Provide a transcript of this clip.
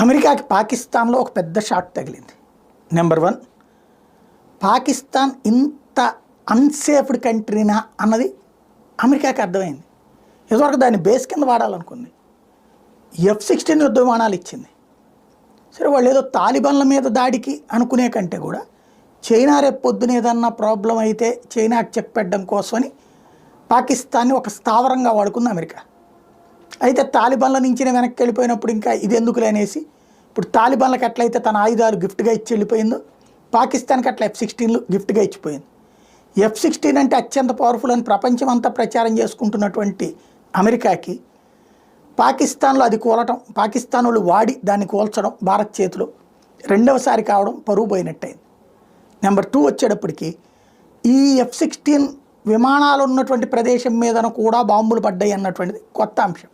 అమెరికాకి పాకిస్తాన్లో ఒక పెద్ద షాట్ తగిలింది. నెంబర్ 1, పాకిస్తాన్ ఇంత అన్సేఫ్డ్ కంట్రీనా అన్నది అమెరికాకి అర్థమైంది. ఇదివరకు దాన్ని బేస్ కింద వాడాలనుకుంది. F-16 యుద్ధ విమానాలు ఇచ్చింది. సరే, వాళ్ళు ఏదో తాలిబాన్ల మీద దాడికి అనుకునే కంటే కూడా చైనా రేపు పొద్దున ఏదన్నా ప్రాబ్లం అయితే చైనాకి చెప్పడం కోసమని పాకిస్తాన్ని ఒక స్థావరంగా వాడుకుంది అమెరికా. అయితే తాలిబాన్ల నుంచి వెనక్కి వెళ్ళిపోయినప్పుడు ఇంకా ఇది ఎందుకులే అనేసి ఇప్పుడు తాలిబాన్లకు ఎట్లయితే తన ఆయుధాలు గిఫ్ట్గా ఇచ్చి వెళ్ళిపోయిందో పాకిస్తాన్కి అట్లా F-16లు గిఫ్ట్గా ఇచ్చిపోయింది. F-16 అంటే అత్యంత పవర్ఫుల్ అని ప్రపంచం అంతా ప్రచారం చేసుకుంటున్నటువంటి అమెరికాకి పాకిస్తాన్లో అది కూలటం, పాకిస్తాన్ వాళ్ళు వాడి దాన్ని కూల్చడం భారత్ చేతిలో రెండవసారి కావడం పరువు పోయినట్టయింది. నెంబర్ 2 వచ్చేటప్పటికి ఈ F-16 విమానాలు ఉన్నటువంటి ప్రదేశం మీదన కూడా బాంబులు పడ్డాయి అన్నటువంటిది కొత్త అంశం.